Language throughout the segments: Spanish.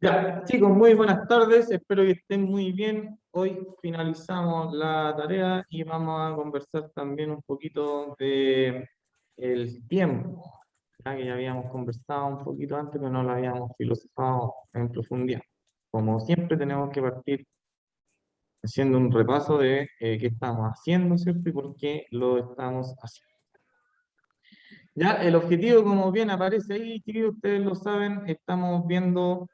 Ya, chicos, muy buenas tardes, espero que estén muy bien. Hoy finalizamos la tarea y vamos a conversar también un poquito de el tiempo, ya que ya habíamos conversado un poquito antes, pero no lo habíamos filosofado en profundidad. Como siempre, tenemos que partir haciendo un repaso de qué estamos haciendo, ¿cierto? Y por qué lo estamos haciendo. Ya, el objetivo, como bien aparece ahí, chiquillos, ustedes lo saben, estamos viendo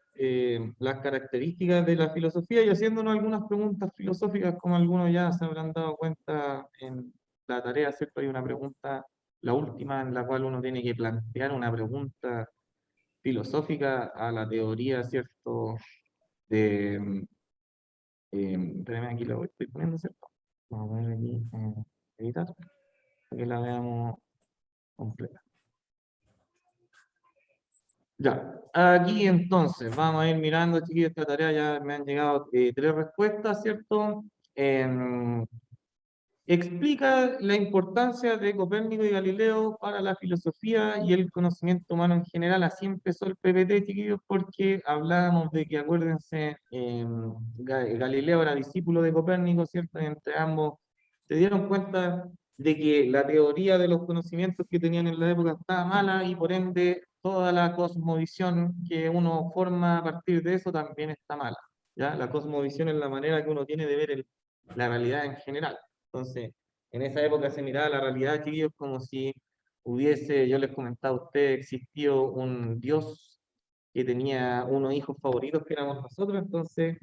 las características de la filosofía y haciéndonos algunas preguntas filosóficas, como algunos ya se habrán dado cuenta en la tarea, ¿cierto? Hay una pregunta, la última, en la cual uno tiene que plantear una pregunta filosófica a la teoría, ¿cierto? De, espérame, aquí lo estoy poniendo, ¿cierto? Vamos a poner aquí, editar, para que la veamos completa. Ya, aquí entonces vamos a ir mirando, chiquillos, esta tarea ya me han llegado tres respuestas, ¿cierto? Em, Explica la importancia de Copérnico y Galileo para la filosofía y el conocimiento humano en general. Así empezó el PPT, chiquillos, porque hablábamos de que, acuérdense, Galileo era discípulo de Copérnico, ¿cierto? Y entre ambos se dieron cuenta de que la teoría de los conocimientos que tenían en la época estaba mala y por ende toda la cosmovisión que uno forma a partir de eso también está mala. ¿Ya? La cosmovisión es la manera que uno tiene de ver la realidad en general. Entonces, en esa época se miraba la realidad, chiquillos, como si hubiese, yo les comentaba a ustedes, existió un Dios que tenía unos hijos favoritos que éramos nosotros. Entonces,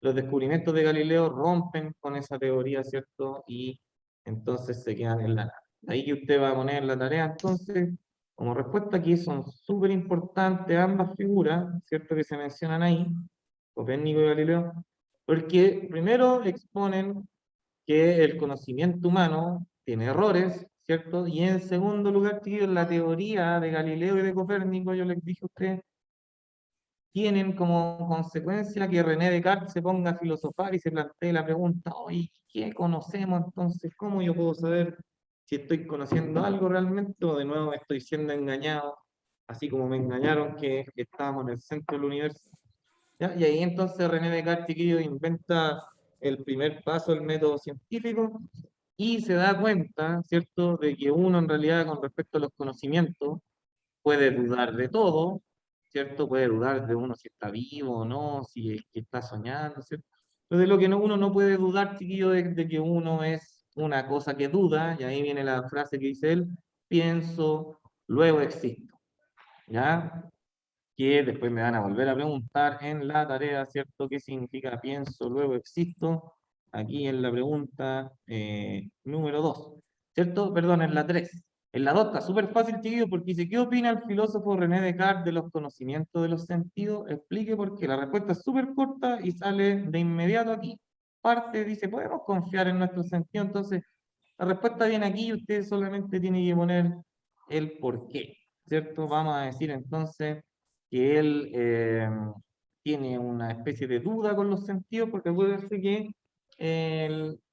los descubrimientos de Galileo rompen con esa teoría, ¿cierto? Y entonces se quedan en la nada. Ahí que usted va a poner la tarea, entonces, como respuesta aquí son súper importantes ambas figuras, ¿cierto? Que se mencionan ahí, Copérnico y Galileo, porque primero exponen que el conocimiento humano tiene errores, ¿cierto? Y en segundo lugar, chiquillos, la teoría de Galileo y de Copérnico, yo les dije a ustedes, tienen como consecuencia que René Descartes se ponga a filosofar y se plantee la pregunta, oye, ¿qué conocemos entonces? ¿Cómo yo puedo saber si estoy conociendo algo realmente o de nuevo estoy siendo engañado, así como me engañaron que estábamos en el centro del universo? ¿Ya? Y ahí entonces René Descartes, chiquillo, inventa el primer paso del método científico y se da cuenta, ¿cierto?, de que uno en realidad con respecto a los conocimientos puede dudar de todo, ¿cierto? Puede dudar de uno si está vivo o no, si es que está soñando, ¿cierto? Pero de lo que uno no puede dudar, chiquillo, de que uno es una cosa que duda, y ahí viene la frase que dice él, pienso, luego existo, ¿ya? Que después me van a volver a preguntar en la tarea, ¿cierto? ¿Qué significa pienso, luego existo? Aquí en la pregunta número 2, ¿cierto? Perdón, en la 3. En la 2 está súper fácil, chiquillos, porque dice, ¿qué opina el filósofo René Descartes de los conocimientos de los sentidos? Explique por qué. La respuesta es súper corta y sale de inmediato aquí. Parte, dice, ¿podemos confiar en nuestros sentidos? Entonces, la respuesta viene aquí y usted solamente tiene que poner el por qué, ¿cierto? Vamos a decir entonces que él tiene una especie de duda con los sentidos, porque acuérdense que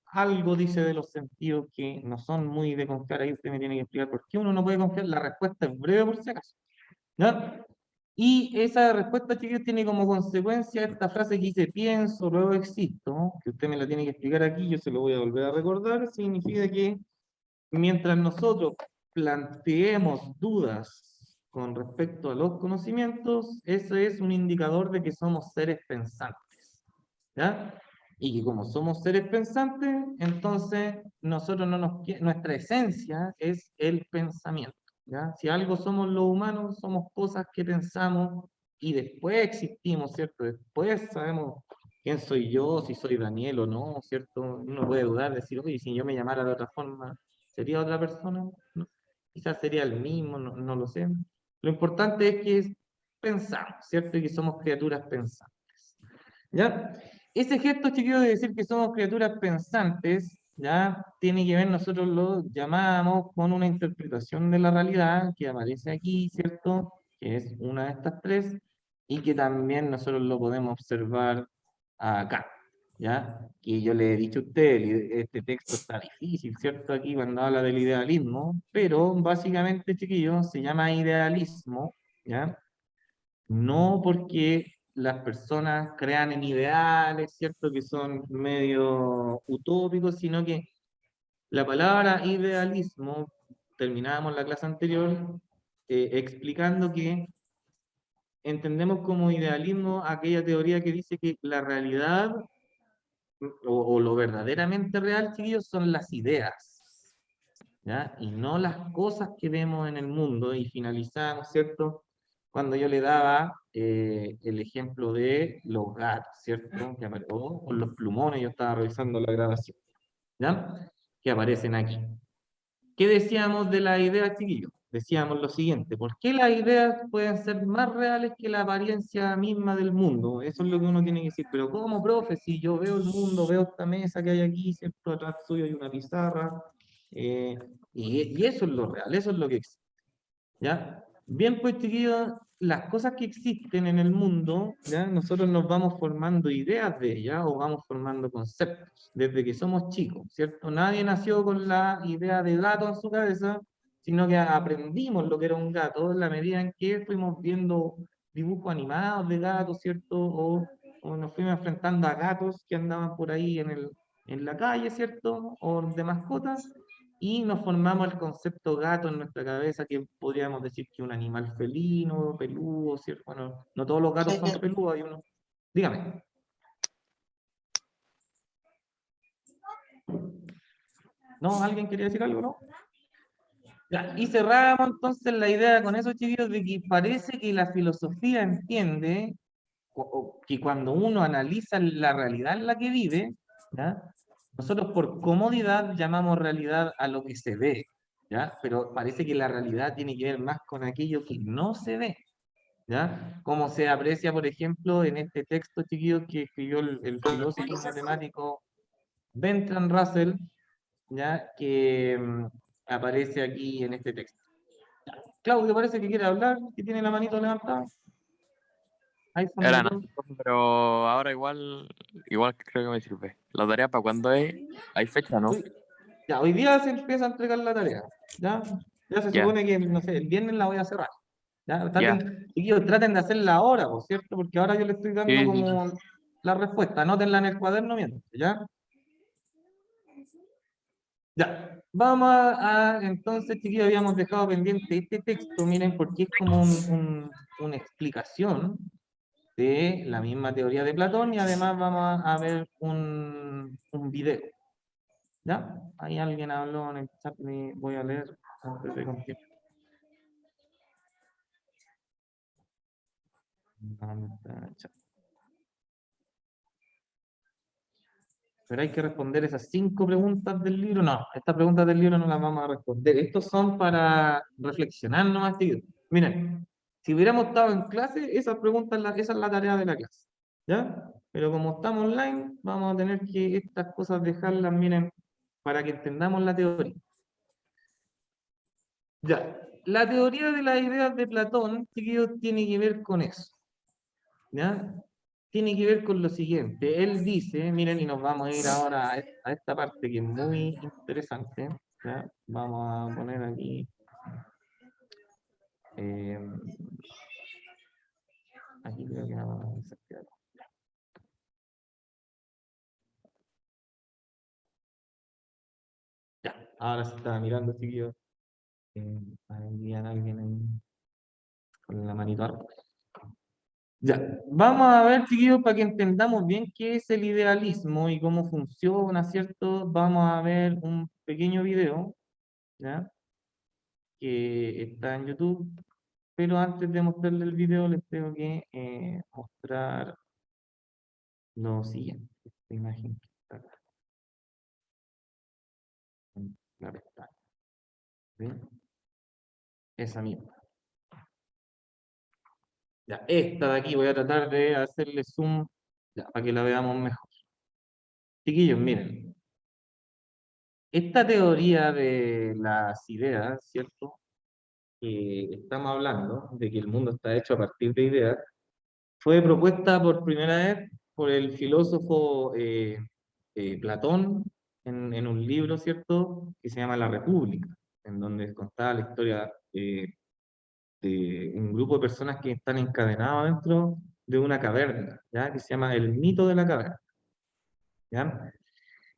algo dice de los sentidos que no son muy de confiar. Ahí usted me tiene que explicar por qué uno no puede confiar. La respuesta es breve por si acaso, ¿no? Y esa respuesta, chicos, tiene como consecuencia esta frase que dice pienso, luego existo, ¿no? Que usted me la tiene que explicar aquí, yo se lo voy a volver a recordar. Significa que mientras nosotros planteemos dudas con respecto a los conocimientos, ese es un indicador de que somos seres pensantes, ¿ya? Y que como somos seres pensantes, entonces nosotros no nuestra esencia es el pensamiento, ¿ya? Si algo somos los humanos, somos cosas que pensamos y después existimos, ¿cierto? Después sabemos quién soy yo, si soy Daniel o no, ¿cierto? Uno puede dudar, decir, oye, si yo me llamara de otra forma, ¿sería otra persona? ¿No? Quizás sería el mismo, no, no lo sé. Lo importante es que pensamos, ¿cierto? Y que somos criaturas pensantes. ¿Ya? Ese gesto, chiquillos, de decir que somos criaturas pensantes, ¿ya? Tiene que ver, nosotros lo llamamos con una interpretación de la realidad que aparece aquí, ¿cierto? Que es una de estas tres, y que también nosotros lo podemos observar acá, ¿ya? Que yo le he dicho a usted, este texto está difícil, ¿cierto? Aquí cuando habla del idealismo, pero básicamente, chiquillos, se llama idealismo ¿ya? No porque las personas crean en ideales, ¿cierto? Que son medio utópicos, sino que la palabra idealismo, terminábamos la clase anterior explicando que entendemos como idealismo aquella teoría que dice que la realidad o lo verdaderamente real, chiquillos, son las ideas, ¿ya? Y no las cosas que vemos en el mundo. Y finalizamos, ¿cierto? Cuando yo le daba el ejemplo de los gatos, ¿cierto? O con los plumones, yo estaba revisando la grabación, ¿ya? Que aparecen aquí. ¿Qué decíamos de la idea, chiquillos? Decíamos lo siguiente: ¿por qué las ideas pueden ser más reales que la apariencia misma del mundo? Eso es lo que uno tiene que decir. Pero ¿cómo, profe? Si yo veo el mundo, veo esta mesa que hay aquí, ¿cierto? Atrás suyo hay una pizarra, eh, y eso es lo real, eso es lo que existe. ¿Ya? Bien, pues chiquillos, las cosas que existen en el mundo, ¿ya? Nosotros nos vamos formando ideas de ellas o vamos formando conceptos desde que somos chicos, ¿cierto? Nadie nació con la idea de gato en su cabeza, sino que aprendimos lo que era un gato en la medida en que fuimos viendo dibujos animados de gatos, ¿cierto? O nos fuimos enfrentando a gatos que andaban por ahí en la calle, ¿cierto? O de mascotas, y nos formamos el concepto gato en nuestra cabeza, que podríamos decir que un animal felino, peludo, ¿cierto? Bueno, no todos los gatos son peludos, hay uno. Dígame. ¿No? ¿Alguien quería decir algo, no? Ya, y cerramos entonces la idea con eso, chicos, de que parece que la filosofía entiende o que cuando uno analiza la realidad en la que vive, ¿ya? Nosotros por comodidad llamamos realidad a lo que se ve, ¿ya? Pero parece que la realidad tiene que ver más con aquello que no se ve, ¿ya? Como se aprecia, por ejemplo, en este texto, chiquillos, que escribió el filósofo y matemático Bertrand Russell, ¿ya? Que aparece aquí en este texto. Claudio parece que quiere hablar, que tiene la manito levantada. iPhone Era nada, botón. pero ahora igual creo que me sirve. ¿La tarea para cuándo es? ¿Hay fecha, no? Ya, hoy día se empieza a entregar la tarea, ¿ya? Ya se Ya, supone que, no sé, el viernes la voy a cerrar, ¿ya? ya. Chiquillos, traten de hacerla ahora, por cierto, porque ahora yo le estoy dando Sí, sí, sí. como la respuesta, anótenla en el cuaderno mientras, ¿ya? Ya, vamos entonces, chiquillos, habíamos dejado pendiente este texto, miren, porque es como una explicación de la misma teoría de Platón y además vamos a ver un video, ¿ya? Ahí alguien habló en el chat, voy a leer antes de continuar. Pero hay que responder esas 5 preguntas del libro. No, estas preguntas del libro no las vamos a responder. Estos son para reflexionar nomás, tío. Miren, si hubiéramos estado en clase, esas preguntas, esa es la tarea de la clase. ¿Ya? Pero como estamos online, vamos a tener que estas cosas dejarlas, miren, para que entendamos la teoría. Ya, la teoría de las ideas de Platón, chiquillos, tiene que ver con eso. ¿Ya? Tiene que ver con lo siguiente. Él dice, miren, y nos vamos a ir ahora a esta parte que es muy interesante. ¿Ya? Vamos a poner aquí. eh, Aquí creo que vamos a hacer. Ya, ahora se está mirando, chiquillos. Ahí hay alguien ahí con la manito arriba. Ya, vamos a ver, chiquillos, para que entendamos bien qué es el idealismo y cómo funciona, ¿cierto? Vamos a ver un pequeño video, ¿ya? Que está en YouTube, pero antes de mostrarle el video les tengo que mostrar lo siguiente. Esta imagen que está acá, en la pestaña. ¿Ven? Esa misma. Ya, esta de aquí voy a tratar de hacerle zoom ya, para que la veamos mejor. Chiquillos, miren, esta teoría de las ideas, ¿cierto? Que estamos hablando, de que el mundo está hecho a partir de ideas, fue propuesta por primera vez por el filósofo Platón en un libro, ¿cierto?, que se llama La República, en donde contaba la historia un grupo de personas que están encadenadas dentro de una caverna, ¿ya? Que se llama el mito de la caverna, ¿ya?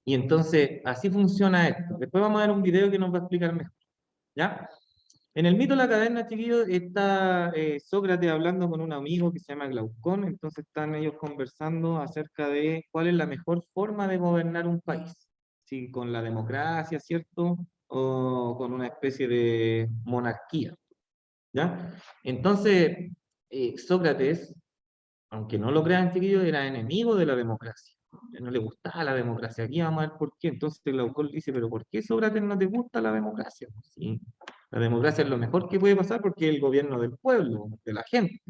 Y entonces, así funciona esto. Después vamos a ver un video que nos va a explicar mejor, ¿ya? En el mito de la caverna, chiquillos, está Sócrates hablando con un amigo que se llama Glaucón, entonces están ellos conversando acerca de cuál es la mejor forma de gobernar un país, si con la democracia, ¿cierto? O con una especie de monarquía, ¿ya? Entonces, Sócrates, aunque no lo crean, chiquillos, era enemigo de la democracia. No le gustaba la democracia. Aquí vamos a ver por qué. Entonces Glaucón dice, pero ¿por qué, Sócrates, no te gusta la democracia? Sí, la democracia es lo mejor que puede pasar porque es el gobierno del pueblo, de la gente.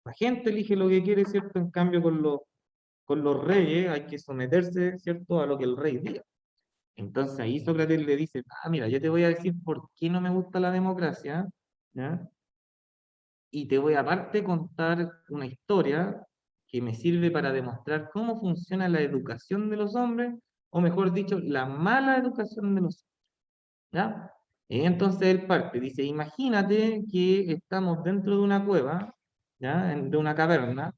La gente elige lo que quiere, ¿cierto? En cambio, con los reyes hay que someterse, ¿cierto?, a lo que el rey diga. Entonces ahí Sócrates le dice, mira, yo te voy a decir por qué no me gusta la democracia, ¿ya? Y te voy aparte contar una historia que me sirve para demostrar cómo funciona la educación de los hombres, o mejor dicho, la mala educación de los hombres, ¿ya? Y entonces él parte, dice, imagínate que estamos dentro de una cueva, ¿ya? De una caverna,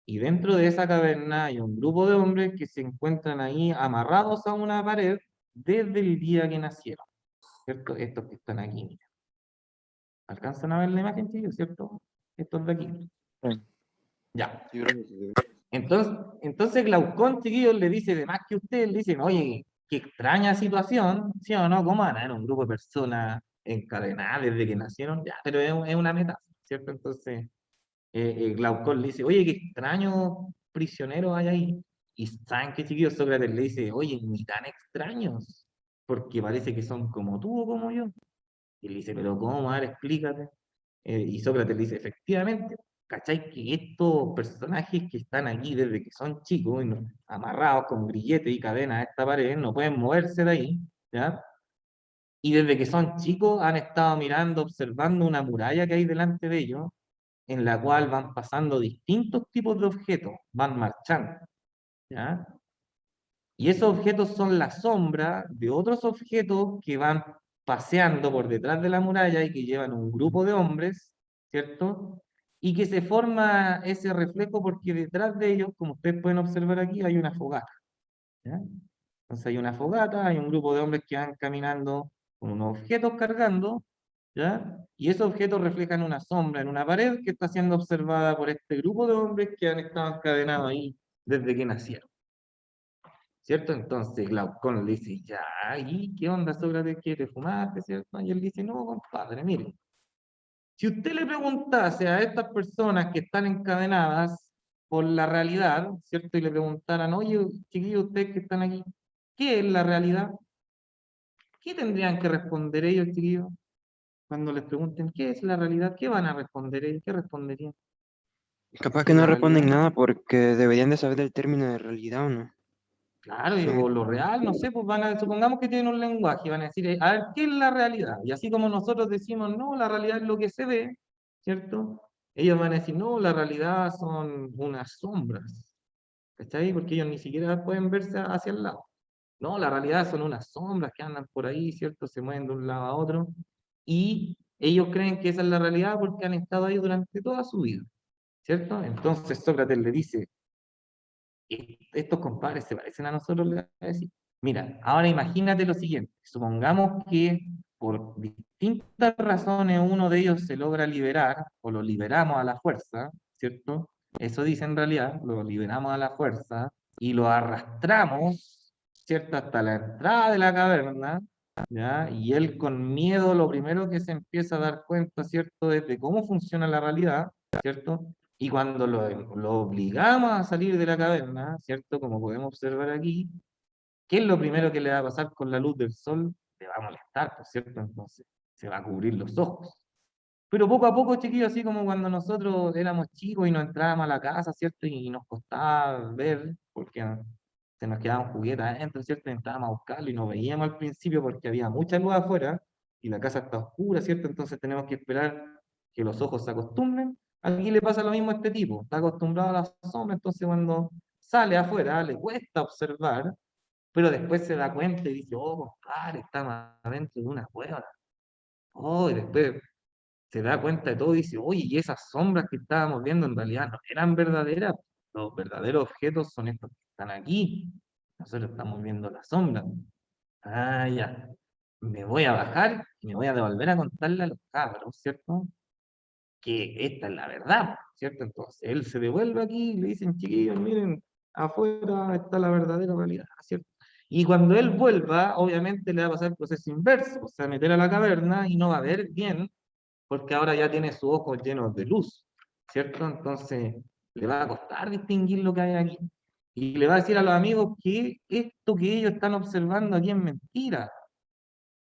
y dentro de esa caverna hay un grupo de hombres que se encuentran ahí amarrados a una pared desde el día que nacieron, ¿cierto? Estos que están aquí, mira. ¿Alcanzan a ver la imagen, chicos, cierto? Estos de aquí. Sí, Ya. yo creo que sí. Entonces Glaucón, chiquillos, le dice, de más que ustedes, le dicen, oye, qué extraña situación, ¿sí o no? ¿Cómo van a ver un grupo de personas encadenadas desde que nacieron? Ya, pero es una metáfora, ¿cierto? Entonces, Glaucón le dice, oye, qué extraños prisioneros hay ahí. Y saben que, chiquillos, Sócrates le dice, oye, ni tan extraños, porque parece que son como tú o como yo. Y le dice, pero ¿cómo? A ver, explícate. Y Sócrates le dice, efectivamente, ¿cachai? Que estos personajes que están aquí desde que son chicos, y amarrados con grilletes y cadenas a esta pared, no pueden moverse de ahí, ¿ya? Y desde que son chicos han estado mirando, observando una muralla que hay delante de ellos, en la cual van pasando distintos tipos de objetos, van marchando, ¿ya? Y esos objetos son la sombra de otros objetos que van paseando por detrás de la muralla y que llevan un grupo de hombres, ¿cierto? Y que se forma ese reflejo porque detrás de ellos, como ustedes pueden observar aquí, hay una fogata, ¿ya? Entonces hay una fogata, hay un grupo de hombres que van caminando con unos objetos cargando, ¿ya? Y esos objetos reflejan una sombra en una pared que está siendo observada por este grupo de hombres que han estado encadenados ahí desde que nacieron. ¿Cierto? Entonces Glaucón le dice, ya, ¿y qué onda, Sócrates? ¿Quiere fumar? ¿Cierto? Y él dice, no, compadre, mire, si usted le preguntase a estas personas que están encadenadas por la realidad, ¿cierto? Y le preguntaran, oye, chiquillos, ustedes que están aquí, ¿qué es la realidad? ¿Qué tendrían que responder ellos, chiquillos? Cuando les pregunten, ¿qué es la realidad? ¿Qué van a responder ellos? ¿Qué responderían? Capaz ¿Qué que es no la responden realidad? nada porque deberían de saber el término de realidad o no. Claro, y, Sí, o lo real, no sé, pues supongamos que tienen un lenguaje, van a decir, a ver, ¿qué es la realidad? Y así como nosotros decimos, no, la realidad es lo que se ve, ¿cierto? Ellos van a decir, no, la realidad son unas sombras, ¿cachai? Porque ellos ni siquiera pueden verse hacia el lado. No, la realidad son unas sombras que andan por ahí, ¿cierto? Se mueven de un lado a otro. Y ellos creen que esa es la realidad porque han estado ahí durante toda su vida, ¿cierto? Entonces Sócrates le dice, estos compadres se parecen a nosotros, le voy a decir. Mira, ahora imagínate lo siguiente, supongamos que por distintas razones uno de ellos se logra liberar, o lo liberamos a la fuerza, ¿cierto? Eso dice en realidad, lo liberamos a la fuerza y lo arrastramos, ¿cierto? Hasta la entrada de la caverna, ¿ya? Y él con miedo lo primero que se empieza a dar cuenta, ¿cierto? Es de cómo funciona la realidad, ¿cierto? Y cuando lo obligamos a salir de la caverna, ¿cierto? Como podemos observar aquí, ¿qué es lo primero que le va a pasar con la luz del sol? Le va a molestar, pues, ¿cierto? Entonces se va a cubrir los ojos. Pero poco a poco, chiquillos, así como cuando nosotros éramos chicos y nos entrábamos a la casa, ¿cierto? Y nos costaba ver, porque se nos quedaban juguetes adentro, ¿cierto? Y entrábamos a buscarlo y no veíamos al principio porque había mucha luz afuera y la casa está oscura, ¿cierto? Entonces tenemos que esperar que los ojos se acostumbren. Aquí le pasa lo mismo a este tipo, está acostumbrado a la sombra, entonces cuando sale afuera le cuesta observar, pero después se da cuenta y dice, oh, compadre, estamos adentro de una cueva. Oh, y después se da cuenta de todo y dice, oye, y esas sombras que estábamos viendo en realidad no eran verdaderas, los verdaderos objetos son estos que están aquí, nosotros estamos viendo las sombras. Ah, ya, me voy a bajar y me voy a devolver a contarle a los cabros, ¿cierto? Que esta es la verdad, ¿cierto? Entonces él se devuelve aquí y le dicen, chiquillos, miren, afuera está la verdadera realidad, ¿cierto? Y cuando él vuelva, obviamente le va a pasar el proceso inverso, o sea, meter a la caverna y no va a ver bien, porque ahora ya tiene sus ojos llenos de luz, ¿cierto? Entonces le va a costar distinguir lo que hay aquí. Y le va a decir a los amigos que esto que ellos están observando aquí es mentira,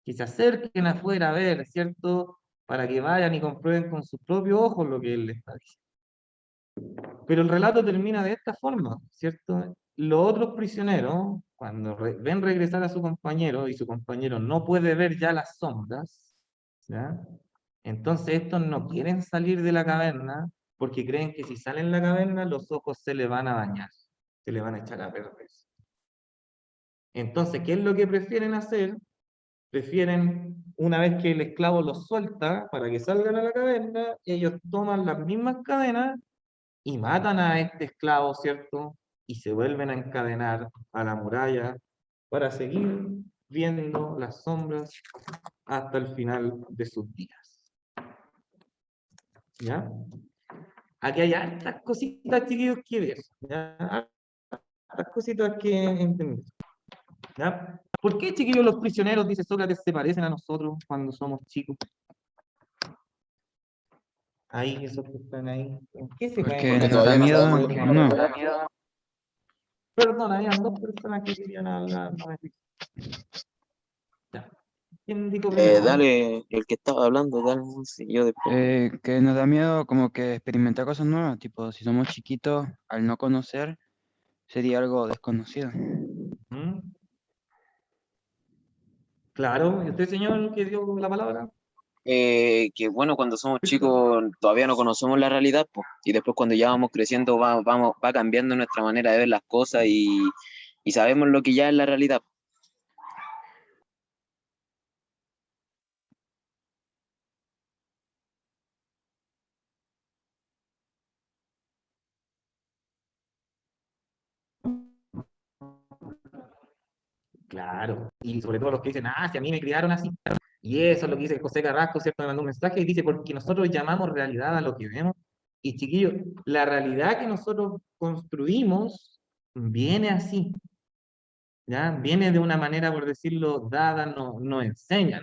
que se acerquen afuera a ver, ¿cierto? Para que vayan y comprueben con sus propios ojos lo que él les está diciendo. Pero el relato termina de esta forma, ¿cierto? Los otros prisioneros, cuando ven regresar a su compañero y su compañero no puede ver ya las sombras, ¿ya? Entonces estos no quieren salir de la caverna porque creen que si salen de la caverna los ojos se le van a dañar, se le van a echar a perder. Entonces, ¿qué es lo que prefieren hacer? Prefieren, una vez que el esclavo los suelta para que salgan a la caverna, ellos toman las mismas cadenas y matan a este esclavo, ¿cierto? Y se vuelven a encadenar a la muralla para seguir viendo las sombras hasta el final de sus días. ¿Ya? Aquí hay hartas cositas, chiquillos, que ver. ¿Ya? Hartas cositas que entender. ¿Ya? ¿Por qué, chiquillos, los prisioneros, dice Sócrates, se parecen a nosotros cuando somos chicos? Ahí, esos que están ahí. ¿En qué se Porque caen? Porque nos da todavía no miedo, sabemos ¿o no? Perdón, habían dos personas que querían hablar. No me fijé. Ya. ¿Quién dijo primero? Dale, el que estaba hablando, dale, no sé, yo después. Que nos da miedo como que experimentar cosas nuevas, tipo, si somos chiquitos, al no conocer, sería algo desconocido. ¿Mm? Claro, ¿y usted, señor, que dio la palabra? Que bueno, cuando somos chicos todavía no conocemos la realidad, pues, y después cuando ya vamos creciendo va cambiando nuestra manera de ver las cosas y sabemos lo que ya es la realidad. Claro, y sobre todo los que dicen, ah, si a mí me criaron así. Y eso es lo que dice José Carrasco, ¿cierto? Me mandó un mensaje y dice, porque nosotros llamamos realidad a lo que vemos. Y chiquillos, la realidad que nosotros construimos viene así, ¿ya? Viene de una manera, por decirlo, dada, no, nos enseñan.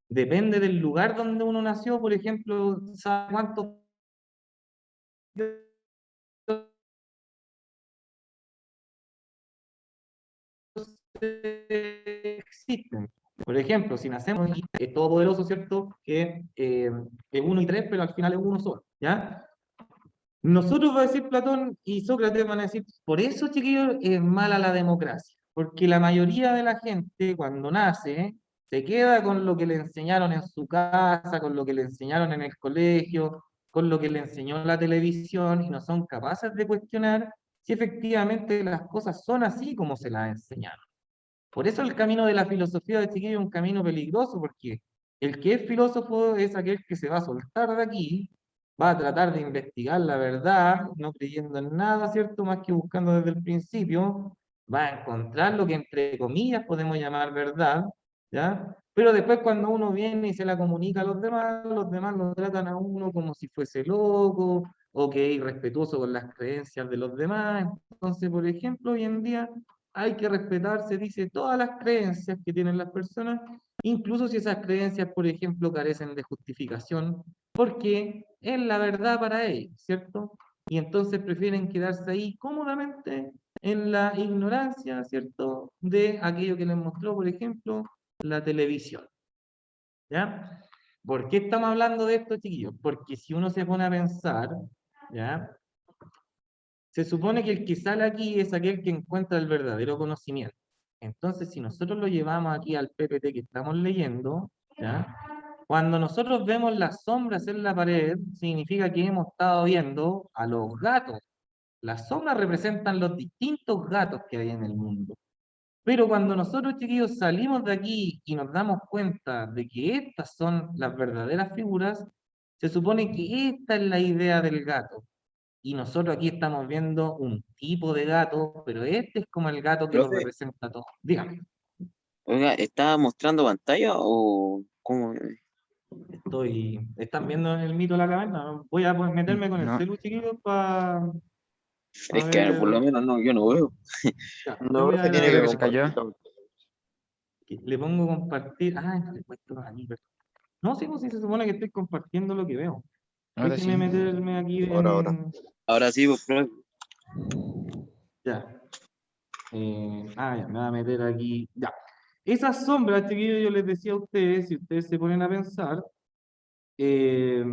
Depende del lugar donde uno nació, por ejemplo, ¿sabe cuántos existen? Por ejemplo, si nacemos y es todopoderoso, ¿cierto? Que es uno y tres, pero al final es uno solo, ¿ya? Nosotros, va a decir Platón y Sócrates, van a decir, por eso, chiquillos, es mala la democracia, porque la mayoría de la gente cuando nace se queda con lo que le enseñaron en su casa, con lo que le enseñaron en el colegio, con lo que le enseñó la televisión y no son capaces de cuestionar si efectivamente las cosas son así como se las enseñaron. Por eso el camino de la filosofía de chiquillo es un camino peligroso, porque el que es filósofo es aquel que se va a soltar de aquí, va a tratar de investigar la verdad, no creyendo en nada, ¿cierto? Más que buscando desde el principio, va a encontrar lo que entre comillas podemos llamar verdad, ¿ya? Pero después cuando uno viene y se la comunica a los demás lo tratan a uno como si fuese loco, o que es irrespetuoso con las creencias de los demás. Entonces, por ejemplo, hoy en día hay que respetar, se dice, todas las creencias que tienen las personas, incluso si esas creencias, por ejemplo, carecen de justificación, porque es la verdad para ellos, ¿cierto? Y entonces prefieren quedarse ahí cómodamente en la ignorancia, ¿cierto? De aquello que les mostró, por ejemplo, la televisión, ¿ya? ¿Por qué estamos hablando de esto, chiquillos? Porque si uno se pone a pensar, ¿ya? Se supone que el que sale aquí es aquel que encuentra el verdadero conocimiento. Entonces, si nosotros lo llevamos aquí al PPT que estamos leyendo, ¿ya? Cuando nosotros vemos las sombras en la pared, significa que hemos estado viendo a los gatos. Las sombras representan los distintos gatos que hay en el mundo. Pero cuando nosotros, chiquillos, salimos de aquí y nos damos cuenta de que estas son las verdaderas figuras, Se supone que esta es la idea del gato. Y nosotros aquí estamos viendo un tipo de gato, pero este es como el gato que lo Profe, representa todo. Dígame, oiga, ¿está mostrando pantalla o cómo? ¿están viendo el mito de la caverna? ¿No? Voy a meterme con el No, celu, chiquillos, para Es que ver. por lo menos no, yo no veo. Ya, le No, voy profe, tiene creo que que se cayó. compartirlo. le pongo compartir. Ah, le he puesto aquí, no, sí, pues sí, se supone que estoy compartiendo lo que veo. Ahora Déjeme sí. meterme aquí Ahora. en. Ahora sí, pues, profe. Ya. Ya, me voy a meter aquí. Ya. Esas sombras, chiquillos, yo les decía a ustedes, si ustedes se ponen a pensar, eh,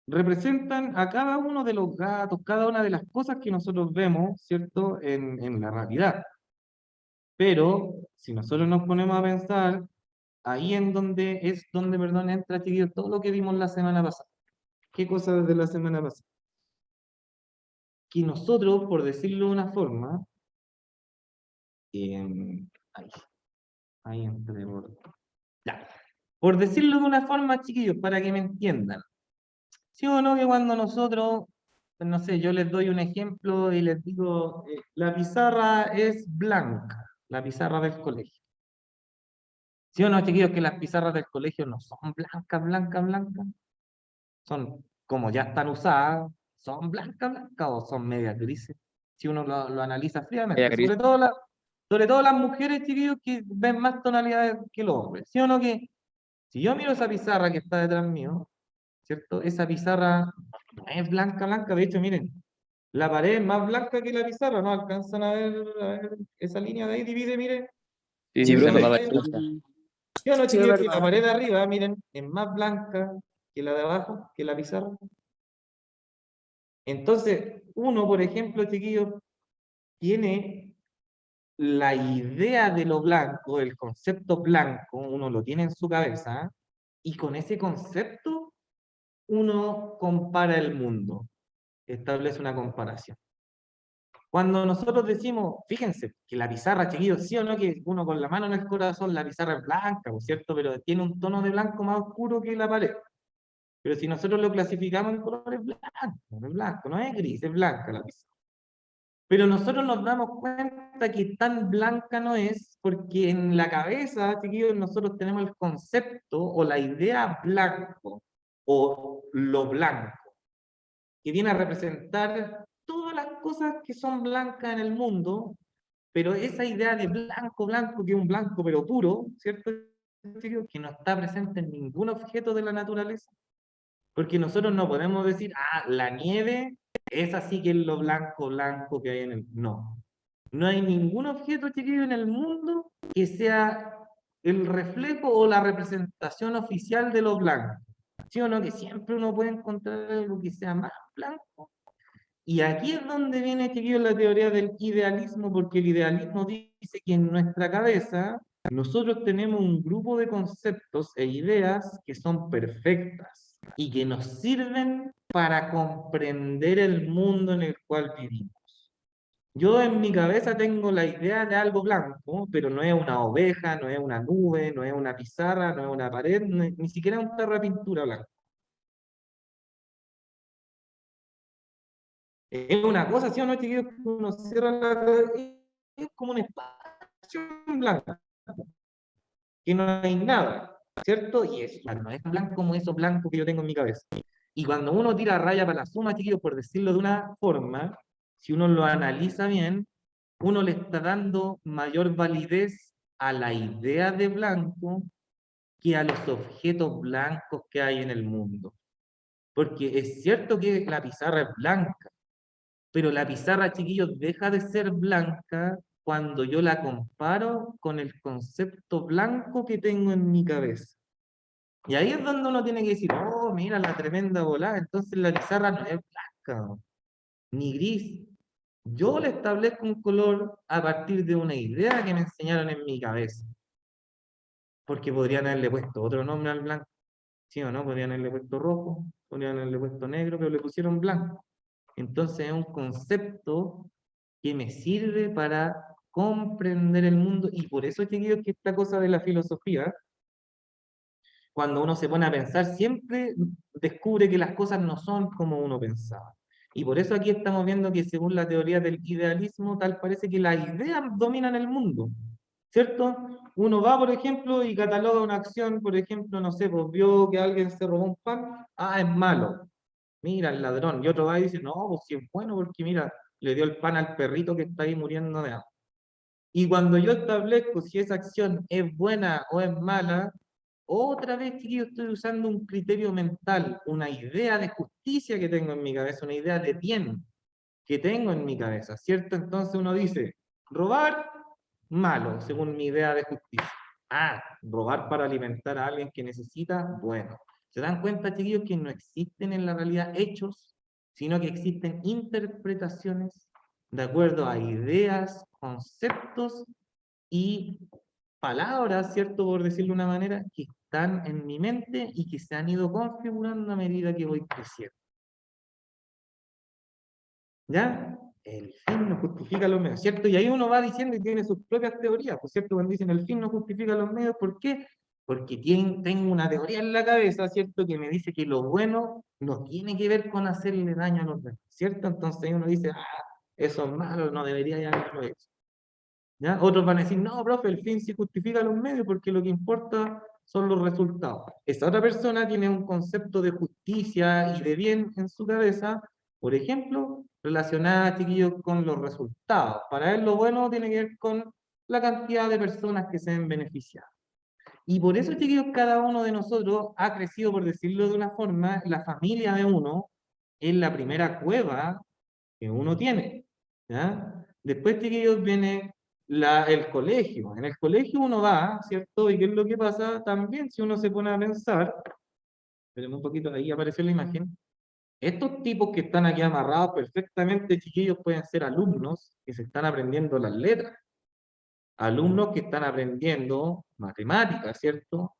representan a cada uno de los gatos, cada una de las cosas que nosotros vemos, ¿cierto? En la realidad. Pero si nosotros nos ponemos a pensar, ahí perdón, entra, chiquillos, todo lo que vimos la semana pasada. ¿Qué cosas de la semana pasada? Que nosotros, por decirlo de una forma, ahí, ahí entré, ya. Por decirlo de una forma, chiquillos, para que me entiendan. ¿Sí o no que cuando nosotros, pues, no sé, yo les doy un ejemplo y les digo, la pizarra es blanca, la pizarra del colegio? ¿Sí o no, chiquillos, que las pizarras del colegio no son blancas, blancas, blancas? Son, como ya están usadas, son blancas, blancas o son medias grises, si uno lo analiza Media fríamente. gris. Sobre todo las mujeres, chiquillos, que ven más tonalidades que los hombres. ¿Sí o no que si yo miro esa pizarra que está detrás mío, ¿cierto? Esa pizarra no es blanca, blanca. De hecho, miren, la pared es más blanca que la pizarra, ¿no? Alcanzan a ver esa línea de ahí, divide, miren. Sí, Sí, sí, se Divide nota profe. la ahí. diferencia. ¿Sí o no, Sí, es chiquillos? Que la verdad. pared de arriba, miren, es más blanca que la de abajo, que la pizarra. Entonces, uno, por ejemplo, chiquillos, tiene la idea de lo blanco, el concepto blanco, uno lo tiene en su cabeza, ¿eh? Y con ese concepto uno compara el mundo, establece una comparación. Cuando nosotros decimos, fíjense, que la pizarra, chiquillos, sí o no, que uno con la mano en el corazón, la pizarra es blanca, ¿no es cierto? Pero tiene un tono de blanco más oscuro que la pared. Pero si nosotros lo clasificamos en colores blanco, no es gris, es blanca la pizarra. Pero nosotros nos damos cuenta que tan blanca no es, porque en la cabeza, chiquillos, nosotros tenemos el concepto o la idea blanco o lo blanco, que viene a representar todas las cosas que son blancas en el mundo, pero esa idea de blanco, blanco, que es un blanco pero puro, ¿cierto? Chiquillos? Que no está presente en ningún objeto de la naturaleza. Porque nosotros no podemos decir, la nieve es así que es lo blanco, blanco que hay en el. No. No hay ningún objeto, chiquillo, en el mundo que sea el reflejo o la representación oficial de lo blanco. ¿Sí o no? Que siempre uno puede encontrar algo que sea más blanco. Y aquí es donde viene, chiquillo, la teoría del idealismo, porque el idealismo dice que en nuestra cabeza nosotros tenemos un grupo de conceptos e ideas que son perfectas y que nos sirven para comprender el mundo en el cual vivimos. Yo en mi cabeza tengo la idea de algo blanco, pero no es una oveja, no es una nube, no es una pizarra, no es una pared, ni siquiera un tarro de pintura blanca. Es una cosa, ¿sí o no, chiquillos? Que uno cierra es como un espacio en blanco, que no hay nada, ¿cierto? Y eso no es blanco como eso blanco que yo tengo en mi cabeza. Y cuando uno tira raya para la suma, chiquillos, por decirlo de una forma, si uno lo analiza bien, uno le está dando mayor validez a la idea de blanco que a los objetos blancos que hay en el mundo. Porque es cierto que la pizarra es blanca, pero la pizarra, chiquillos, deja de ser blanca cuando yo la comparo con el concepto blanco que tengo en mi cabeza. Y ahí es donde uno tiene que decir, oh, mira la tremenda volada, entonces la pizarra no es blanca, ni gris. Yo le establezco un color a partir de una idea que me enseñaron en mi cabeza. Porque podrían haberle puesto otro nombre al blanco, ¿sí o no? Podrían haberle puesto rojo, podrían haberle puesto negro, pero le pusieron blanco. Entonces es un concepto que me sirve para comprender el mundo y por eso, chiquillos, que esta cosa de la filosofía, cuando uno se pone a pensar, siempre descubre que las cosas no son como uno pensaba. Y por eso aquí estamos viendo que según la teoría del idealismo, tal parece que las ideas dominan el mundo, ¿cierto? Uno va, por ejemplo, y cataloga una acción, por ejemplo, no sé, pues vio que alguien se robó un pan, ah, es malo, mira el ladrón, y otro va y dice, no, pues sí es bueno porque mira, le dio el pan al perrito que está ahí muriendo de hambre. Y cuando yo establezco si esa acción es buena o es mala, otra vez, chiquillos, estoy usando un criterio mental, una idea de justicia que tengo en mi cabeza, una idea de bien que tengo en mi cabeza, ¿cierto? Entonces uno dice, robar, malo, según mi idea de justicia. Ah, robar para alimentar a alguien que necesita, bueno. ¿Se dan cuenta, chiquillos, que no existen en la realidad hechos, sino que existen interpretaciones de acuerdo a ideas, conceptos y palabras, ¿cierto? Por decirlo de una manera, que están en mi mente y que se han ido configurando a medida que voy creciendo. ¿Ya? El fin no justifica los medios, ¿cierto? Y ahí uno va diciendo y tiene sus propias teorías, ¿por cierto? Cuando dicen el fin no justifica los medios, ¿por qué? Porque tengo una teoría en la cabeza, ¿cierto? Que me dice que lo bueno no tiene que ver con hacerle daño a los demás, ¿cierto? Entonces ahí uno dice, ah, eso es malo, no debería haberlo hecho. ¿Ya? Otros van a decir, no, profe, el fin sí justifica los medios porque lo que importa son los resultados. Esa otra persona tiene un concepto de justicia y de bien en su cabeza, por ejemplo, relacionada, chiquillos, con los resultados. Para él lo bueno tiene que ver con la cantidad de personas que se ven beneficiadas. Y por eso, chiquillos, cada uno de nosotros ha crecido, por decirlo de una forma, la familia de uno es la primera cueva que uno tiene. ¿Ya? Después, chiquillos, viene el colegio. En el colegio uno va, ¿cierto? ¿Y qué es lo que pasa? También, si uno se pone a pensar, espérenme un poquito, ahí apareció la imagen. Estos tipos que están aquí amarrados perfectamente, chiquillos, pueden ser alumnos que se están aprendiendo las letras. Alumnos que están aprendiendo matemáticas, ¿cierto?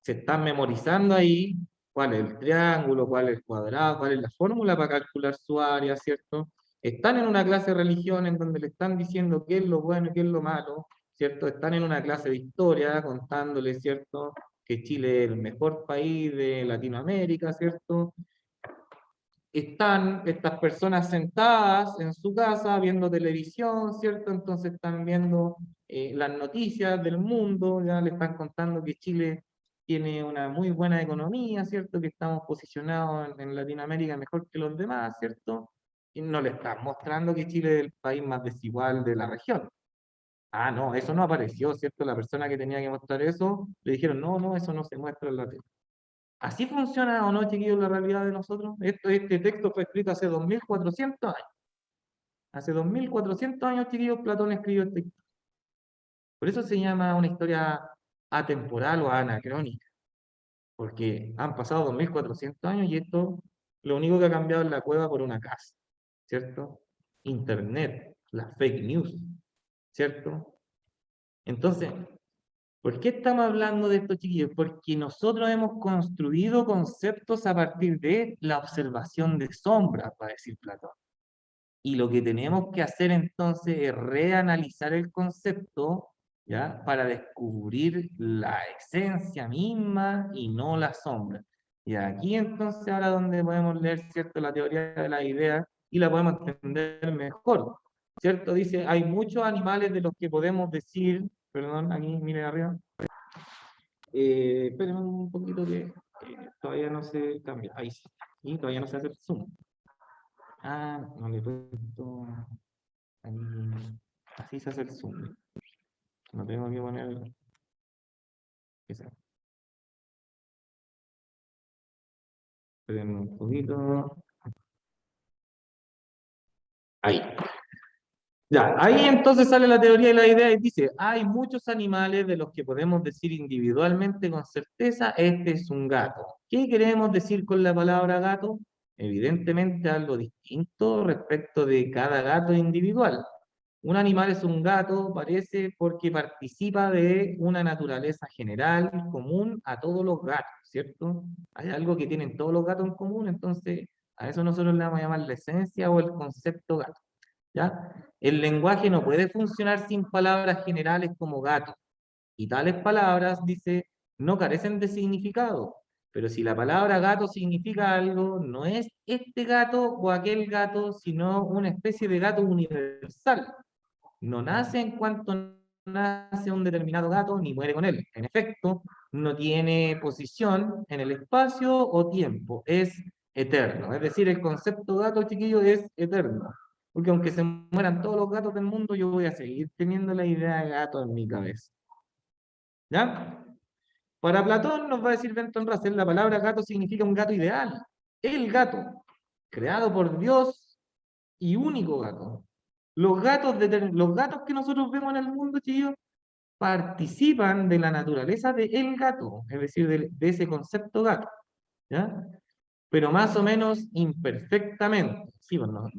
Se están memorizando ahí cuál es el triángulo, cuál es el cuadrado, cuál es la fórmula para calcular su área, ¿cierto? Están en una clase de religión en donde le están diciendo qué es lo bueno y qué es lo malo, ¿cierto? Están en una clase de historia contándole, ¿cierto? Que Chile es el mejor país de Latinoamérica, ¿cierto? Están estas personas sentadas en su casa viendo televisión, ¿cierto? Entonces están viendo las noticias del mundo, ya le están contando que Chile tiene una muy buena economía, ¿cierto? Que estamos posicionados en Latinoamérica mejor que los demás, ¿cierto? Y no le están mostrando que Chile es el país más desigual de la región. Ah, no, eso no apareció, ¿cierto? La persona que tenía que mostrar eso, le dijeron, no, no, eso no se muestra en la tele. ¿Así funciona o no, chiquillos, la realidad de nosotros? Este texto fue escrito hace 2400 años. Hace 2400 años, chiquillos, Platón escribió este texto. Por eso se llama una historia atemporal o anacrónica. Porque han pasado 2400 años y esto, lo único que ha cambiado es la cueva por una casa. ¿Cierto? Internet, las fake news. ¿Cierto? Entonces, ¿por qué estamos hablando de esto, chiquillos? Porque nosotros hemos construido conceptos a partir de la observación de sombras, va a decir Platón. Y lo que tenemos que hacer entonces es reanalizar el concepto, ¿ya? Para descubrir la esencia misma y no la sombra. Y aquí entonces ahora donde podemos leer, ¿cierto? La teoría de las ideas y la podemos entender mejor, ¿cierto? Dice, hay muchos animales de los que podemos decir, perdón, aquí miren arriba, espérenme un poquito que todavía no se cambia. Ahí sí. Y todavía no se hace el zoom. Ah, no le he puesto. Ahí. Así se hace el zoom. No tengo que poner. Espérenme un poquito. Ahí. Ya, ahí entonces sale la teoría y la idea y dice, hay muchos animales de los que podemos decir individualmente con certeza, este es un gato. ¿Qué queremos decir con la palabra gato? Evidentemente algo distinto respecto de cada gato individual. Un animal es un gato, parece, porque participa de una naturaleza general, común a todos los gatos, ¿cierto? Hay algo que tienen todos los gatos en común, entonces a eso nosotros le vamos a llamar la esencia o el concepto gato. ¿Ya? El lenguaje no puede funcionar sin palabras generales como gato. Y tales palabras, dice, no carecen de significado. Pero si la palabra gato significa algo, no es este gato o aquel gato, sino una especie de gato universal. No nace en cuanto nace un determinado gato, ni muere con él. En efecto, no tiene posición en el espacio o tiempo, es eterno. Es decir, el concepto gato, chiquillo, es eterno. Porque aunque se mueran todos los gatos del mundo, yo voy a seguir teniendo la idea de gato en mi cabeza. ¿Ya? Para Platón, nos va a decir Benton Russell, la palabra gato significa un gato ideal. El gato, creado por Dios y único gato. Los gatos que nosotros vemos en el mundo, chicos, participan de la naturaleza de el gato, es decir, de ese concepto gato, ¿ya? Pero más o menos imperfectamente, sí, bueno,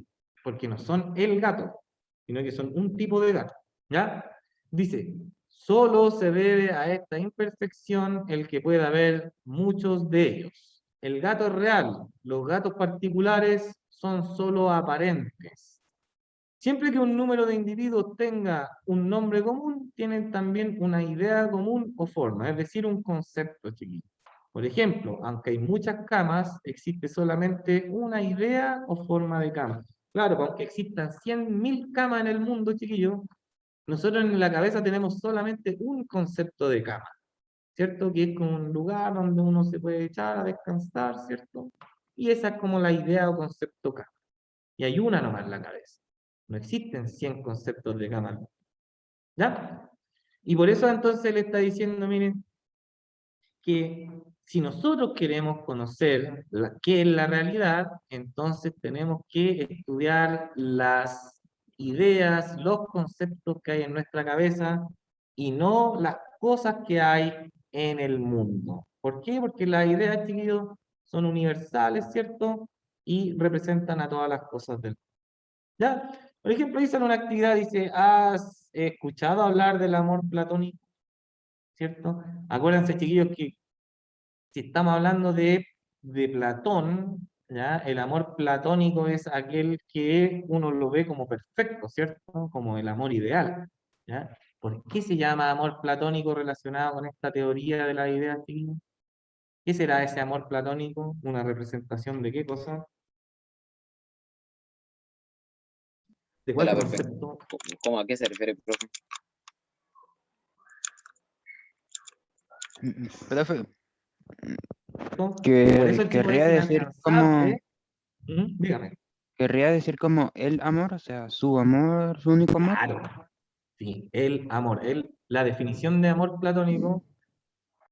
porque no son el gato, sino que son un tipo de gato, ¿ya? Dice, solo se debe a esta imperfección el que pueda haber muchos de ellos. El gato es real, los gatos particulares son solo aparentes. Siempre que un número de individuos tenga un nombre común, tienen también una idea común o forma, es decir, un concepto, chiquillo. Por ejemplo, aunque hay muchas camas, existe solamente una idea o forma de cama. Claro, aunque existan 100.000 camas en el mundo, chiquillo, nosotros en la cabeza tenemos solamente un concepto de cama, ¿cierto? Que es como un lugar donde uno se puede echar a descansar, ¿cierto? Y esa es como la idea o concepto cama. Y hay una nomás en la cabeza. No existen 100 conceptos de cama. ¿Ya? Y por eso entonces le está diciendo, miren, que si nosotros queremos conocer qué es la realidad, entonces tenemos que estudiar las ideas, los conceptos que hay en nuestra cabeza y no las cosas que hay en el mundo. ¿Por qué? Porque las ideas, chiquillos, son universales, ¿cierto? Y representan a todas las cosas del mundo. ¿Ya? Por ejemplo, dicen una actividad, dice, ¿has escuchado hablar del amor platónico? ¿Cierto? Acuérdense, chiquillos, que si estamos hablando de Platón, ¿ya? El amor platónico es aquel que uno lo ve como perfecto, ¿cierto? Como el amor ideal, ¿ya? ¿Por qué se llama amor platónico relacionado con esta teoría de la idea, chiquillos? ¿Qué será ese amor platónico? ¿Una representación de qué cosa? ¿De De cuál la perfección. concepto? ¿Cómo a qué se refiere, profe? Profe, Por eso que el tipo es inalcanzable. Dígame. querría decir como el amor, o sea, su amor, su único amor. Claro, sí, el amor. La definición de amor platónico,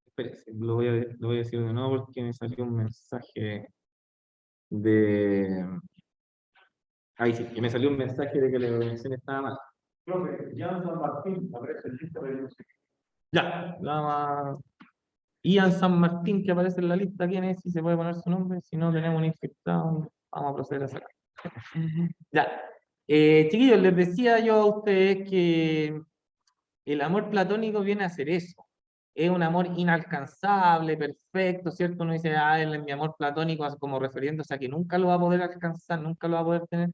espérese, lo voy a decir de nuevo porque me salió un mensaje de... Ahí sí, que me salió un mensaje de que la organización estaba mal. Profe, Jan San Martín, aparece en lista de Ya, Ian San Martín que aparece en la lista, ¿quién es? Si se puede poner su nombre, si no tenemos un infectado, vamos a proceder a sacar. Ya, chiquillos, les decía yo a ustedes que el amor platónico viene a ser eso. Es un amor inalcanzable, perfecto, ¿cierto? Uno dice, él es mi amor platónico, como refiriéndose a que nunca lo va a poder alcanzar, nunca lo va a poder tener,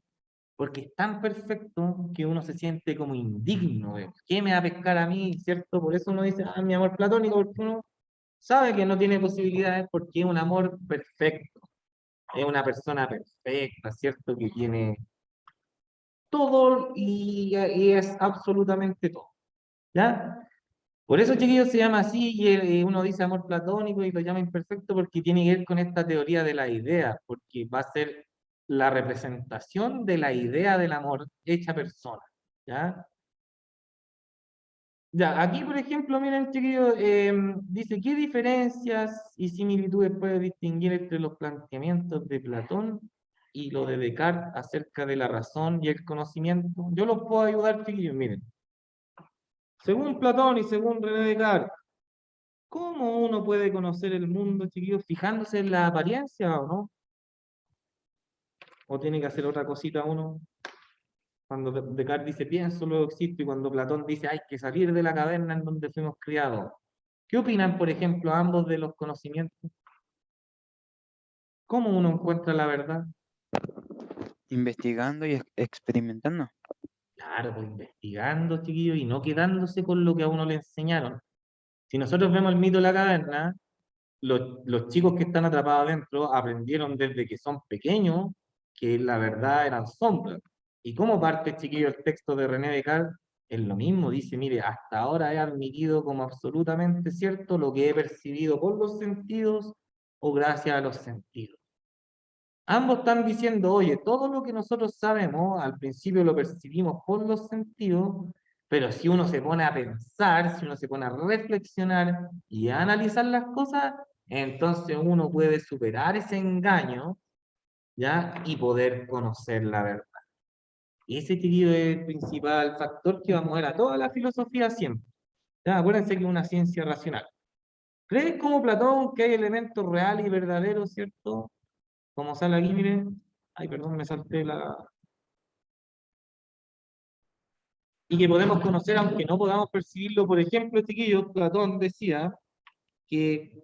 porque es tan perfecto que uno se siente como indigno. ¿Qué me va a pescar a mí, cierto? Por eso uno dice, mi amor platónico, porque uno sabe que no tiene posibilidades porque es un amor perfecto. Es una persona perfecta, ¿cierto? Que tiene todo y es absolutamente todo. ¿Ya? Por eso, chiquillos, se llama así y uno dice amor platónico y lo llama imperfecto porque tiene que ver con esta teoría de la idea, porque va a ser la representación de la idea del amor hecha persona. ¿Ya? Ya, aquí, por ejemplo, miren, chiquillos, dice, ¿qué diferencias y similitudes puede distinguir entre los planteamientos de Platón y lo de Descartes acerca de la razón y el conocimiento? Yo los puedo ayudar, chiquillos, miren. Según Platón y según René Descartes, ¿cómo uno puede conocer el mundo, chiquillos, fijándose en la apariencia o no? ¿O tiene que hacer otra cosita uno? Cuando Descartes dice pienso, luego existo, y cuando Platón dice hay que salir de la caverna en donde fuimos criados. ¿Qué opinan, por ejemplo, ambos de los conocimientos? ¿Cómo uno encuentra la verdad? Investigando y experimentando. Claro, pues investigando, chiquillos, y no quedándose con lo que a uno le enseñaron. Si nosotros vemos el mito de la caverna, los chicos que están atrapados adentro aprendieron desde que son pequeños que la verdad eran sombras. ¿Y cómo parte, chiquillo, el texto de René Descartes? Es lo mismo, dice, mire, hasta ahora he admitido como absolutamente cierto lo que he percibido por los sentidos o gracias a los sentidos. Ambos están diciendo, oye, todo lo que nosotros sabemos, al principio lo percibimos por los sentidos, pero si uno se pone a pensar, si uno se pone a reflexionar y a analizar las cosas, entonces uno puede superar ese engaño, ¿ya? Y poder conocer la verdad. Y ese, chiquillo, es el principal factor que va a mover a toda la filosofía siempre. ¿Ya? Acuérdense que es una ciencia racional. ¿Creen como Platón que hay elementos reales y verdaderos, cierto? Como sale aquí, miren. Ay, perdón, me salté la... Y que podemos conocer aunque no podamos percibirlo. Por ejemplo, chiquillos, Platón decía que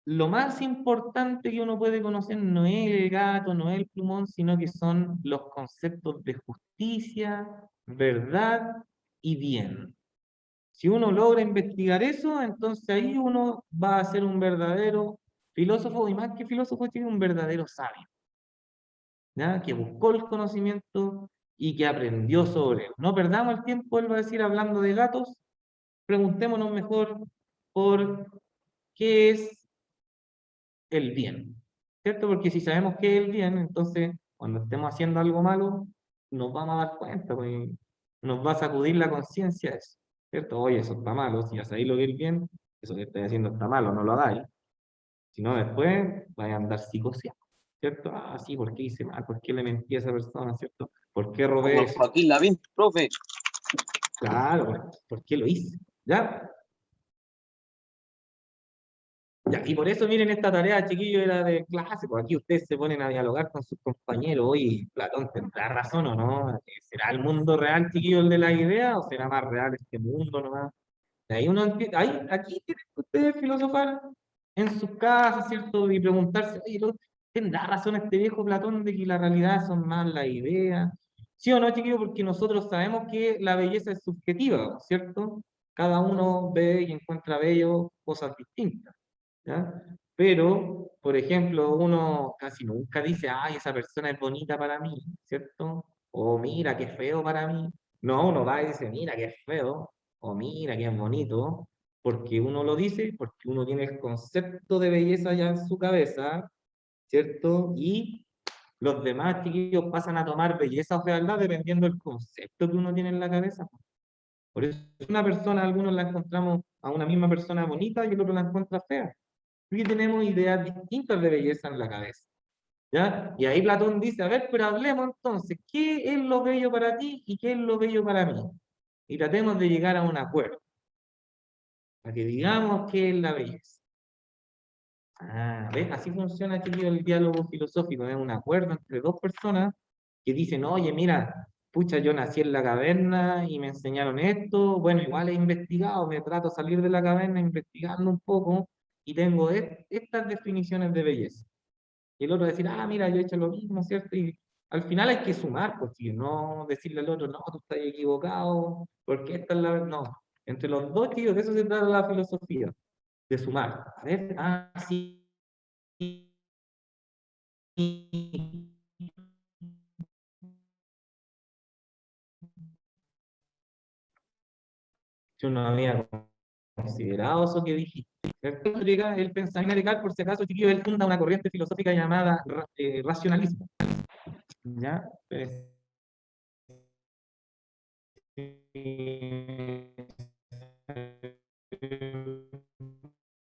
lo más importante que uno puede conocer no es el gato, no es el plumón, sino que son los conceptos de justicia, verdad y bien. Si uno logra investigar eso, entonces ahí uno va a ser un verdadero filósofo, y más que filósofo, tiene un verdadero sabio, ¿ya? Que buscó el conocimiento y que aprendió sobre él. No perdamos el tiempo, él va a decir, hablando de gatos, preguntémonos mejor por qué es el bien, ¿cierto? Porque si sabemos qué es el bien, entonces cuando estemos haciendo algo malo, nos vamos a dar cuenta, pues, nos va a sacudir la conciencia eso, ¿cierto? Oye, eso está malo, si ya sabéis lo que es el bien, eso que estáis haciendo está malo, no lo hagáis. Si no, después vais a andar psicoseado, ¿cierto? Ah, sí, ¿por qué hice mal? ¿Por qué le mentí a esa persona, ¿cierto? ¿Por qué Como robé el eso? Joaquín Lavín, profe. Claro, ¿por qué lo hice? ¿Ya? Ya, y por eso, miren, esta tarea, chiquillo, era de clase, pues aquí ustedes se ponen a dialogar con sus compañeros. Oye, Platón tendrá razón o no. ¿Será el mundo real, chiquillo, el de la idea, o será más real este mundo nomás? De ahí uno ahí, aquí tienen que ustedes filosofar en sus casas, ¿cierto? Y preguntarse, oye, ¿tendrá razón este viejo Platón de que la realidad son más las ideas? ¿Sí o no, chiquillo? Porque nosotros sabemos que la belleza es subjetiva, ¿cierto? Cada uno ve y encuentra bello cosas distintas, ¿ya? Pero, por ejemplo, uno casi nunca dice, ay, esa persona es bonita para mí, ¿cierto? O mira, qué feo para mí. No, uno va y dice, mira, qué feo, o mira, qué bonito, porque uno lo dice, porque uno tiene el concepto de belleza ya en su cabeza, ¿cierto? Y los demás chiquillos pasan a tomar belleza o fealdad dependiendo del concepto que uno tiene en la cabeza. Por eso una persona, algunos la encontramos a una misma persona bonita y el otro la encuentra fea. Y tenemos ideas distintas de belleza en la cabeza, ¿ya? Y ahí Platón dice, a ver, pero hablemos entonces, ¿qué es lo bello para ti y qué es lo bello para mí? Y tratemos de llegar a un acuerdo, para que digamos qué es la belleza. Ah, ¿ves? Así funciona, chiquillo, el diálogo filosófico, es un acuerdo entre dos personas que dicen, oye, mira, pucha, yo nací en la caverna y me enseñaron esto, bueno, igual he investigado, me trato de salir de la caverna investigando un poco y tengo estas definiciones de belleza. Y el otro decir, ah, mira, yo he hecho lo mismo, ¿cierto? Y al final hay que sumar, porque no decirle al otro, no, tú estás equivocado, porque esta es la... No, entre los dos, tíos, de eso se trata la filosofía, de sumar. A ver, ah, sí. Yo no había considerado eso que dijiste. El pensamiento de Kant, por si acaso, chiquillo, él funda una corriente filosófica llamada racionalismo. ¿Ya?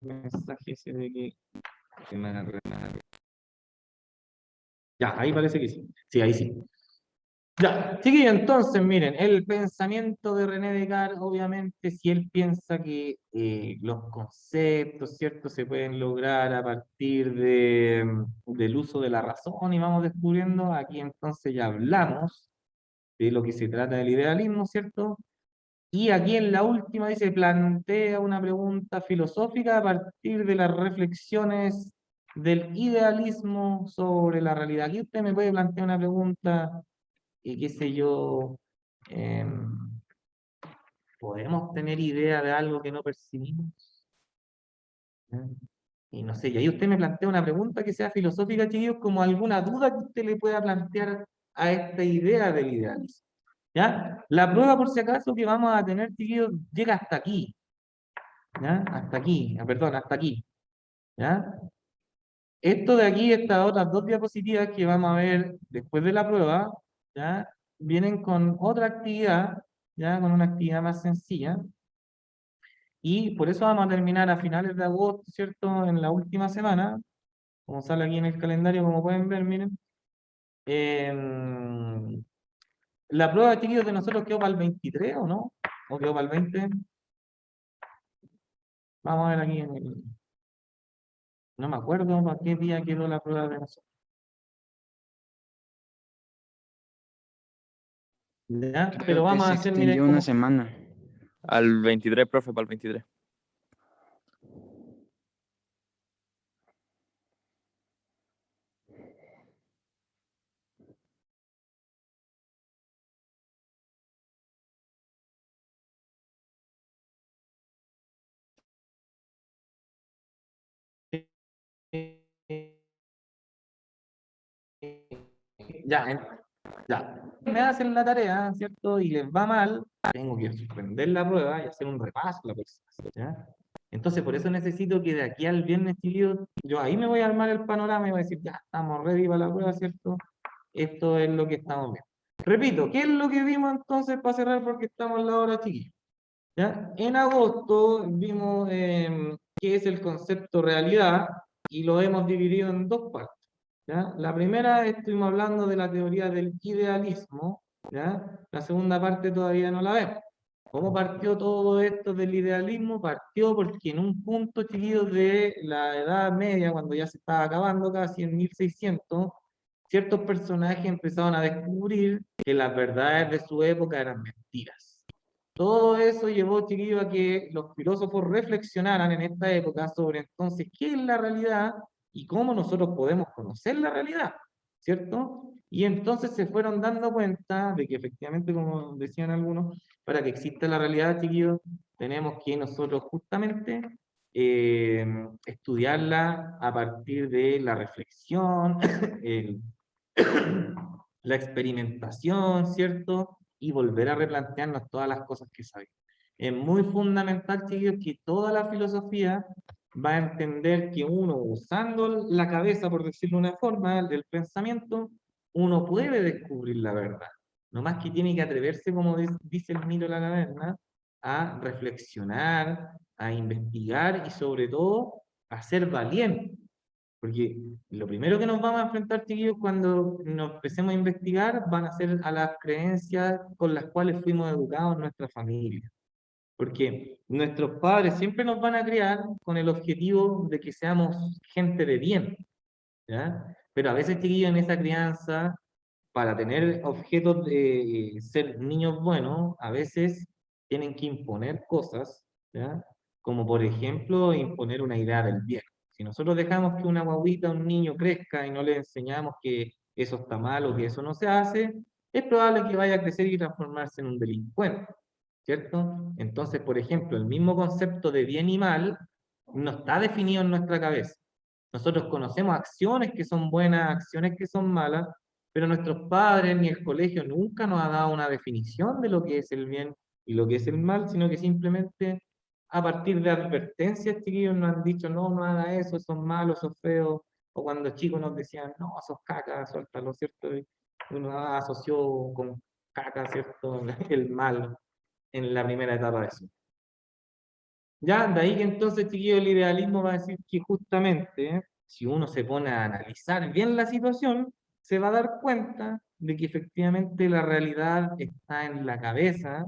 Mensaje ese de que ya, ahí parece que sí. Sí, ahí sí. Ya, chiquillo, entonces, miren, el pensamiento de René Descartes, obviamente, si él piensa que los conceptos, ¿cierto?, se pueden lograr a partir del uso de la razón y vamos descubriendo, aquí entonces ya hablamos de lo que se trata del idealismo, ¿cierto? Y aquí en la última dice, plantea una pregunta filosófica a partir de las reflexiones del idealismo sobre la realidad. Aquí usted me puede plantear una pregunta, qué sé yo, em, ¿podemos tener idea de algo que no percibimos? ¿Ya? Y no sé, y ahí usted me plantea una pregunta que sea filosófica, chiquillos, como alguna duda que usted le pueda plantear a esta idea del idealismo. ¿Ya? La prueba, por si acaso, que vamos a tener, chiquillos, llega hasta aquí. ¿Ya? Hasta aquí, perdón, hasta aquí. ¿Ya? Esto de aquí, estas otras dos diapositivas que vamos a ver después de la prueba, ¿ya? Vienen con otra actividad, ¿ya? Con una actividad más sencilla. Y por eso vamos a terminar a finales de agosto, ¿cierto? En la última semana, como sale aquí en el calendario, como pueden ver, miren. Em, la prueba, chiquillos, de nosotros quedó para el 23, ¿o no? ¿O quedó para el 20? Vamos a ver aquí en el... No me acuerdo para qué día quedó la prueba de nosotros. ¿Ya? Creo Pero que vamos se a hacer, miren, extendió una como... semana. Al 23, profe, para el 23. Ya, ya. Me hacen la tarea, ¿cierto? Y les va mal, tengo que suspender la prueba y hacer un repaso la próxima, ¿ya? Entonces, por eso necesito que de aquí al viernes, chiquillos, yo ahí me voy a armar el panorama y voy a decir, ya, estamos ready para la prueba, ¿cierto? Esto es lo que estamos viendo. Repito, ¿qué es lo que vimos entonces para cerrar? Porque estamos en la hora, chiquillos. ¿Ya? En agosto vimos qué es el concepto realidad y lo hemos dividido en dos partes. ¿Ya? La primera estuvimos hablando de la teoría del idealismo, ¿ya? La segunda parte todavía no la vemos. ¿Cómo partió todo esto del idealismo? Partió porque en un punto, chiquillos, de la Edad Media, cuando ya se estaba acabando casi en 1600, ciertos personajes empezaron a descubrir que las verdades de su época eran mentiras. Todo eso llevó, chiquillos, a que los filósofos reflexionaran en esta época sobre entonces qué es la realidad y cómo nosotros podemos conocer la realidad, ¿cierto? Y entonces se fueron dando cuenta de que efectivamente, como decían algunos, para que exista la realidad, chiquillos, tenemos que nosotros justamente eh, estudiarla a partir de la reflexión, el- la experimentación, ¿cierto? Y volver a replantearnos todas las cosas que sabemos. Es muy fundamental, chiquillos, que toda la filosofía va a entender que uno, usando la cabeza, por decirlo de una forma, del pensamiento, uno puede descubrir la verdad. No más que tiene que atreverse, como dice el mito de la caverna, a reflexionar, a investigar y sobre todo a ser valiente. Porque lo primero que nos vamos a enfrentar, chiquillos, cuando nos empecemos a investigar, van a ser a las creencias con las cuales fuimos educados en nuestra familia. Porque nuestros padres siempre nos van a criar con el objetivo de que seamos gente de bien, ¿ya? Pero a veces, chiquillos, en esa crianza, para tener objetos de ser niños buenos, a veces tienen que imponer cosas, ¿ya? Como por ejemplo, imponer una idea del bien. Si nosotros dejamos que una guaguita, un niño crezca y no le enseñamos que eso está mal o que eso no se hace, es probable que vaya a crecer y transformarse en un delincuente, ¿cierto? Entonces, por ejemplo, el mismo concepto de bien y mal no está definido en nuestra cabeza. Nosotros conocemos acciones que son buenas, acciones que son malas, pero nuestros padres ni el colegio nunca nos ha dado una definición de lo que es el bien y lo que es el mal, sino que simplemente a partir de advertencias, chiquillos, nos han dicho, no, no haga eso, eso es malo, eso es feo, o cuando chicos nos decían, no, sos caca, suéltalo, ¿cierto? Y uno asoció con caca, ¿cierto? El mal en la primera etapa de eso. Ya, de ahí que entonces, chiquillo, el idealismo va a decir que justamente, si uno se pone a analizar bien la situación, se va a dar cuenta de que efectivamente la realidad está en la cabeza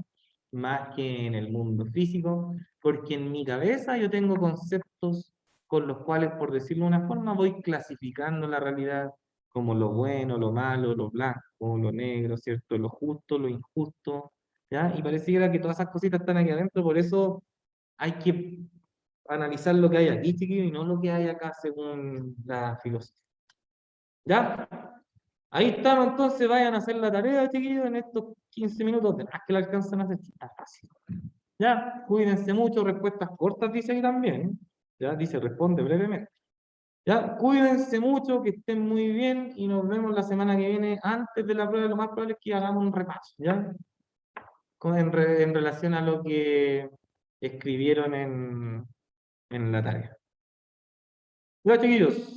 más que en el mundo físico, porque en mi cabeza yo tengo conceptos con los cuales, por decirlo de una forma, voy clasificando la realidad como lo bueno, lo malo, lo blanco, lo negro, ¿cierto? Lo justo, lo injusto, ¿ya? Y pareciera que todas esas cositas están aquí adentro, por eso hay que analizar lo que hay aquí, chiquillo, y no lo que hay acá según la filosofía. ¿Ya? Ahí estamos, entonces vayan a hacer la tarea, chiquillos, en estos 15 minutos. De más que la alcanzan a hacer, está fácil. Ya, cuídense mucho, respuestas cortas dice ahí también. Ya, dice, responde brevemente. Ya, cuídense mucho, que estén muy bien y nos vemos la semana que viene. Antes de la prueba, lo más probable es que hagamos un repaso, ¿ya? En relación a lo que escribieron en la tarea. Ya, chiquillos.